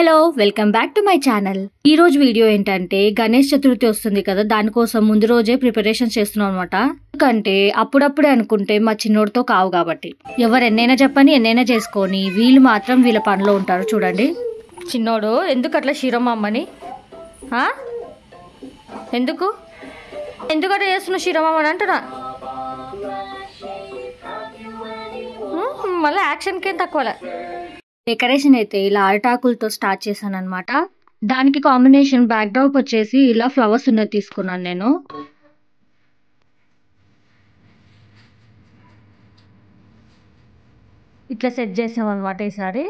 Hello welcome back to my channel. ఈ రోజు video ఏంటంటే గణేష్ చతుర్థి వస్తుంది కదా, దానికోసం ముందు రోజే ప్రిపరేషన్ చేస్తున్నాం అనమాట. ఎందుకంటే అప్పుడప్పుడే అనుకుంటే మా చిన్నోడితో కావు కాబట్టి ఎవరు ఎన్నైనా చెప్పని ఎన్నైనా చేసుకొని వీళ్ళు మాత్రం వీళ్ళ పనిలో ఉంటారు. చూడండి చిన్నోడు ఎందుకు అట్లా క్షీరమ్మని ఎందుకు ఎందుకట్లా చేస్తున్నావు క్షీరమ్మని అంటున్నా. మళ్ళీ యాక్షన్కి ఏం తక్కువలే. డెకరేషన్ అయితే ఇలా అరటాకులతో స్టార్ట్ చేశాను అనమాట. దానికి కాంబినేషన్ బ్యాక్ డ్రాప్ వచ్చేసి ఇలా ఫ్లవర్స్ ఉన్నది తీసుకున్నాను నేను. ఇట్లా సెట్ చేసాం అనమాట ఈసారి.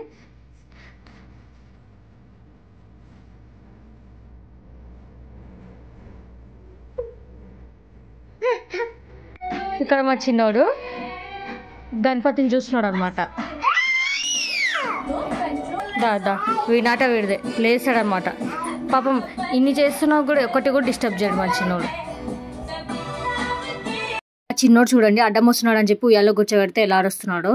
ఇక్కడ మా చిన్నోడు గణపతిని చూస్తున్నాడు అనమాట. దా వీనాట వీడిదే లేస్తాడనమాట. పాపం ఇన్ని చేస్తున్నా కూడా ఒకటి కూడా డిస్టర్బ్ చేయడు మా చిన్నోడు. చిన్నోడు చూడండి అడ్డం వస్తున్నాడు అని చెప్పి ఉయ్యాలో కూర్చోబెడితే ఎలా అరుస్తున్నాడు.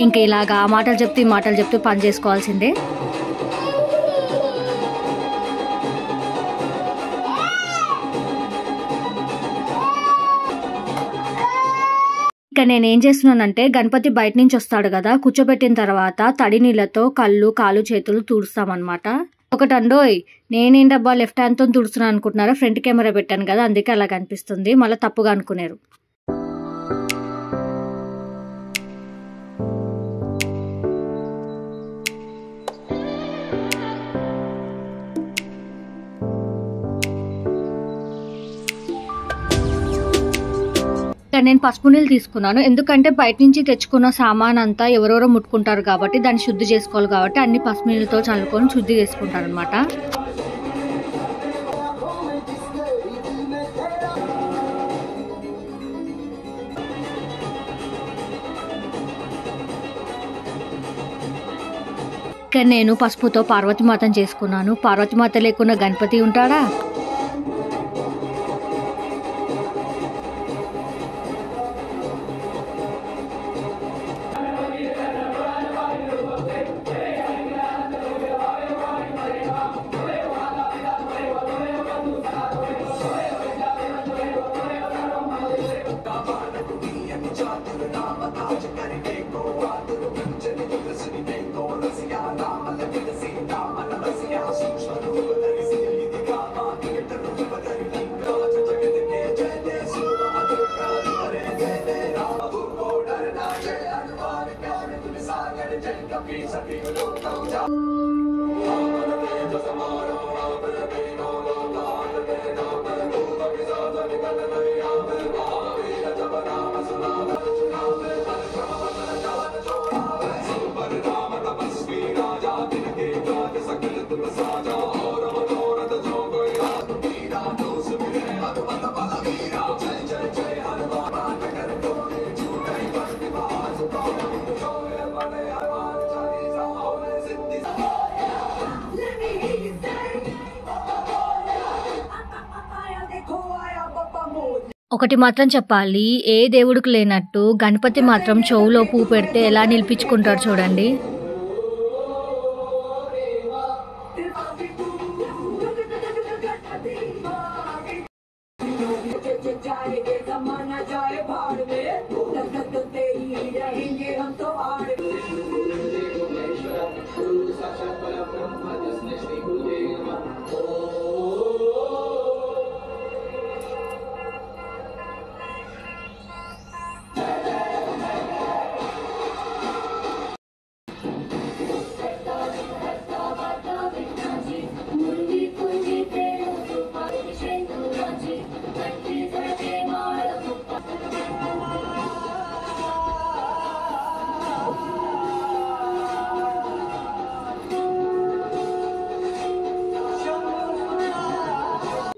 ఇంకా ఇలాగా మాటలు చెప్తూ పని చేసుకోవాల్సిందే. ఇక నేనేం చేస్తున్నానంటే గణపతి బయట నుంచి వస్తాడు కదా, కూర్చోబెట్టిన తర్వాత తడి నీళ్ళతో కళ్ళు కాలు చేతులు తుడుస్తామన్నమాట. ఒకటండోయ్ నేనేం డబ్బా లెఫ్ట్ హ్యాండ్తో తుడుస్తున్నాను అనుకుంటున్నారా, ఫ్రంట్ కెమెరా పెట్టాను కదా అందుకే అలా కనిపిస్తుంది, మళ్ళీ తప్పుగా అనుకున్నారు. నేను పసుపు నీళ్ళు తీసుకున్నాను, ఎందుకంటే బయట నుంచి తెచ్చుకున్న సామాన్ అంతా ఎవరెవరో ముట్టుకుంటారు కాబట్టి దాన్ని శుద్ధి చేసుకోవాలి కాబట్టి అన్ని పసుపు నీళ్ళతో చల్లుకొని శుద్ధి చేసుకుంటారు అనమాట. ఇక్కడ నేను పసుపుతో పార్వతీమాతను చేసుకున్నాను. పార్వతీమాత లేకుండా గణపతి ఉంటాడా? ఒకటి మాత్రం చెప్పాలి, ఏ దేవుడికి లేనట్టు గణపతి మాత్రం చెవులో పువ్వు పెడితే ఎలా నిలిపించుకుంటాడు చూడండి.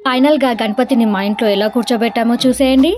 ఫైనల్ గా గణపతిని మా ఇంట్లో ఎలా కూర్చోబెట్టామో చూసేయండి.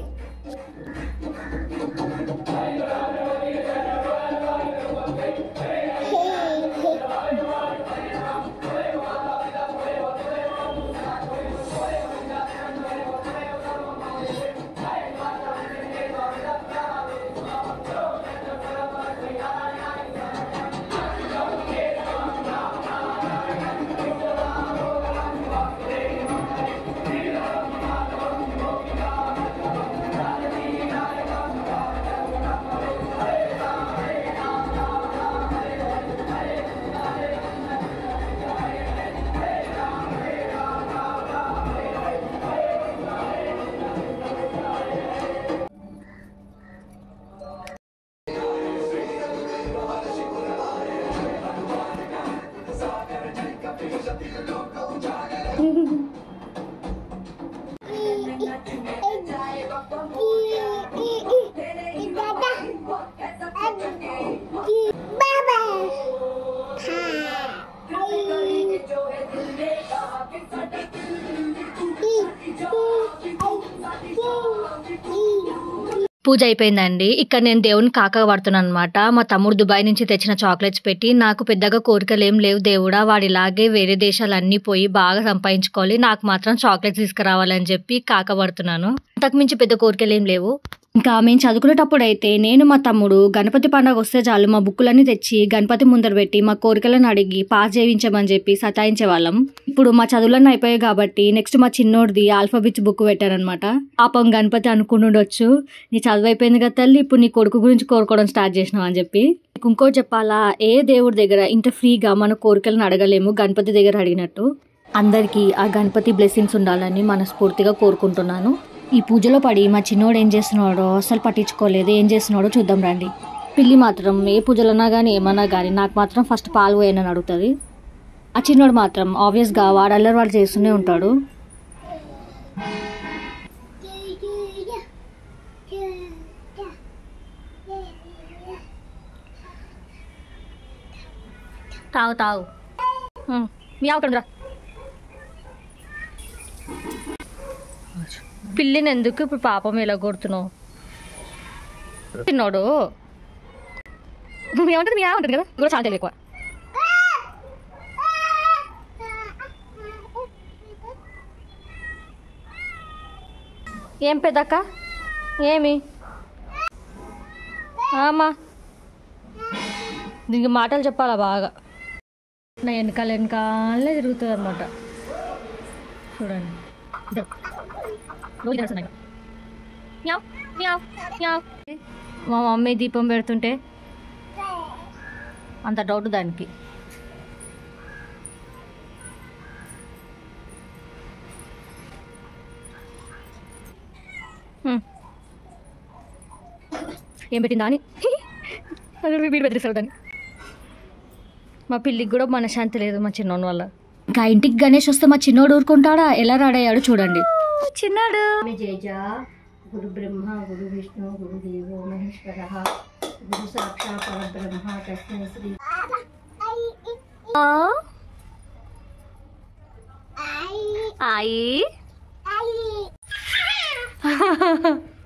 పూజ అయిపోయిందండి. ఇక్కడ నేను దేవుని కాకగా పడుతున్నాను అనమాట. మా తమ్ముడు దుబాయ్ నుంచి తెచ్చిన చాక్లెట్స్ పెట్టి, నాకు పెద్దగా కోరికలు ఏం లేవు దేవుడా, వాడు ఇలాగే వేరే దేశాలన్నీ పోయి బాగా సంపాదించుకోవాలి, నాకు మాత్రం చాక్లెట్స్ తీసుకురావాలని చెప్పి కాక పడుతున్నాను. అంతకు మించి పెద్ద కోరికలు ఏం లేవు. ఇంకా మేము చదువుకునేటప్పుడు అయితే నేను మా తమ్ముడు గణపతి పండుగ వస్తే చాలు మా బుక్కులన్నీ తెచ్చి గణపతి ముందర పెట్టి మా కోరికలను అడిగి పాస్ చేయించమని చెప్పి సతాయించే వాళ్ళం. ఇప్పుడు మా చదువులన్నీ అయిపోయాయి కాబట్టి నెక్స్ట్ మా చిన్నోడిది ఆల్ఫాబెట్స్ బుక్ పెట్టారనమాట. పాపం గణపతి అనుకుంటుండొచ్చు, నీ చదువు అయిపోయింది కదా తల్లి, ఇప్పుడు నీ కొడుకు గురించి కోరుకోవడం స్టార్ట్ చేసినావు అని చెప్పి. ఇంకోటి చెప్పాలా, ఏ దేవుడి దగ్గర ఇంత ఫ్రీగా మన కోరికలను అడగలేము గణపతి దగ్గర అడిగినట్టు. అందరికీ ఆ గణపతి బ్లెస్సింగ్స్ ఉండాలని మనస్ఫూర్తిగా కోరుకుంటున్నాను. ఈ పూజలో పడి మా చిన్నోడు ఏం చేస్తున్నాడో అసలు పట్టించుకోలేదు. ఏం చేస్తున్నాడో చూద్దాం రండి. పిల్లి మాత్రం ఏ పూజలన్నా కానీ ఏమన్నా కానీ నాకు మాత్రం ఫస్ట్ పాలు పోయానని అడుగుతుంది. ఆ చిన్నోడు మాత్రం ఆబ్వియస్గా వాడు అల్లరి వాడు చేస్తూనే ఉంటాడు. తాగు తాగు మీ అవకండి రా. పిల్లిని ఎందుకు ఇప్పుడు పాపం ఎలా కొడుతున్నావు? తిన్నాడు ఏమంటుంది, మీ ఏమంటుంది కదా కూడా చాలా ఎక్కువ. ఏం పెద్దక్క ఏమి అమ్మా దీనికి మాటలు చెప్పాలా బాగా. నా వెనకాలే తిరుగుతుంది అనమాట. చూడండి మా మమ్మీ దీపం పెడుతుంటే అంత డౌట్ దానికి. ఏం పెట్టిందా అని వీడు బెదిరిస్తాడు దాన్ని. మా పిల్లికి కూడా మనశ్శాంతి లేదు మా చిన్నోని వల్ల. ఇంకా ఇంటికి గణేష్ వస్తే మా చిన్నోడు ఊరుకుంటాడా, ఎలా రాడయ్యాడు చూడండి. చిన్నాడు జయ గురు బ్రహ్మ గురు విష్ణు గురు దేవో మహేశ్వర గురు సాక్షాత్ పరబ్రహ్మ తస్మై Shri.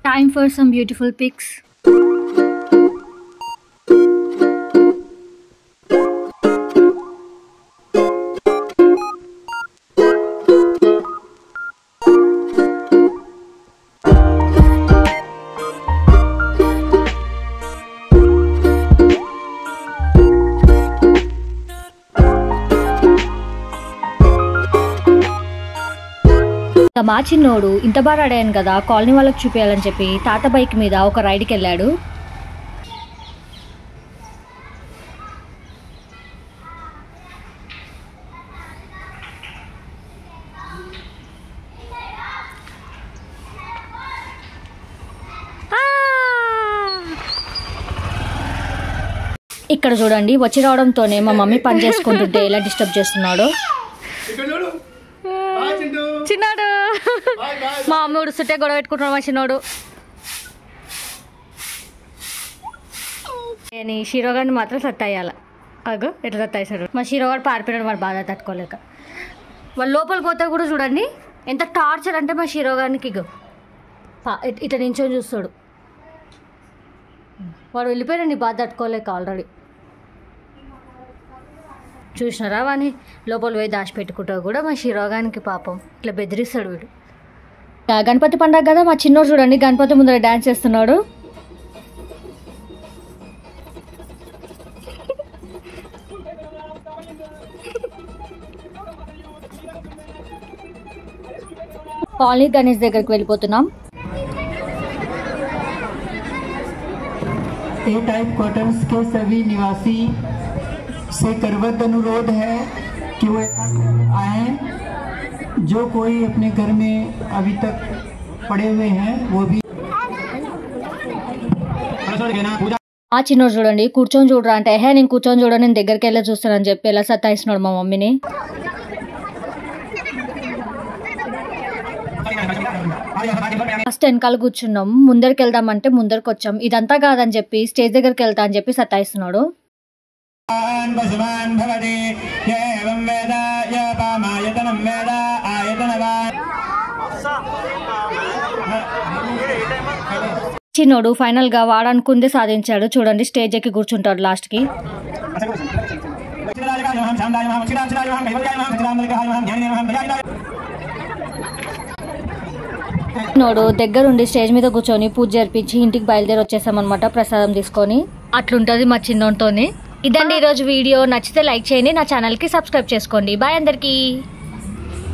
Time for some beautiful pics. మా చిన్నోడు ఇంత బాగా ఆడాను కదా కాలనీ వాళ్ళకి చూపించాలని చెప్పి తాత బైక్ మీద ఒక రైడ్కి వెళ్ళాడు. ఇక్కడ చూడండి వచ్చి రావడంతోనే మా మమ్మీ పని చేసుకుంటుంటే ఎలా డిస్టర్బ్ చేస్తున్నాడు. చిన్నాడు మా మమ్మీ ఉడుస్తుంటే గొడవ పెట్టుకుంటున్నాడు మా చిన్నోడు. నేను షీరోగాడిని మాత్రం సత్తాయాల. అగో ఎట్లా సత్తాయిస్తాడు మా షీరోగాడు, పారిపోయినాడు వాడు బాధ తట్టుకోలేక. వాళ్ళు లోపలికి పోతే కూడా చూడండి ఎంత టార్చర్ అంటే మా షీరోగానికి. ఇగో ఇట్లా నించొని చూస్తాడు. వాడు వెళ్ళిపోయాడు బాధ తట్టుకోలేక ఆల్రెడీ. చూసినారా వాని లోపల పోయి దాచిపెట్టుకుంటా కూడా మా షిరోగానికి పాపం ఇట్లా బెదిరిస్తాడు వీడు. గణపతి పండగ కదా మా చిన్నోడు చూడండి గణపతి ముందర డాన్స్ చేస్తున్నాడు. కాలనీ గణేష్ దగ్గరికి వెళ్ళిపోతున్నాం. ए टाइप क्वार्टर्स के सभी निवासी से करबद्ध अनुरोध है कि वो आए। जो कोई अपने घर में अभी तक पड़े हुए हैं वो भी. ఆ చిన్నోడు చూడండి కూర్చొని చూడరా అంటే నేను కూర్చొని చూడ నేను దగ్గరికి వెళ్ళి చూస్తానని చెప్పి ఎలా సతాయిస్తున్నాడు మా మమ్మీని. ఫస్ట్ వెనకాల కూర్చున్నాం, ముందరికి వెళ్దామంటే ముందరికి వచ్చాం. ఇదంతా కాదని చెప్పి స్టేజ్ దగ్గరికి వెళ్తా అని చెప్పి సతాయిస్తున్నాడు. పశుమాన్ భవతి ఏవం వేద యపామాయతనం వేద చిన్నోడు ఫైనల్ గా వాడనుకుందే సాధించాడు. చూడండి స్టేజ్ ఎక్కి కూర్చుంటాడు లాస్ట్ కి. చిన్నోడు దగ్గరుండి స్టేజ్ మీద కూర్చొని పూజ జరిపించి ఇంటికి బయలుదేరి వచ్చేసామన్నమాట ప్రసాదం తీసుకొని. అట్లుంటది మా చిన్నోడితోని. ఇదండి ఈరోజు వీడియో. నచ్చితే లైక్ చేయండి, నా ఛానల్ కి సబ్స్క్రైబ్ చేసుకోండి. బాయ్ అందరికీ.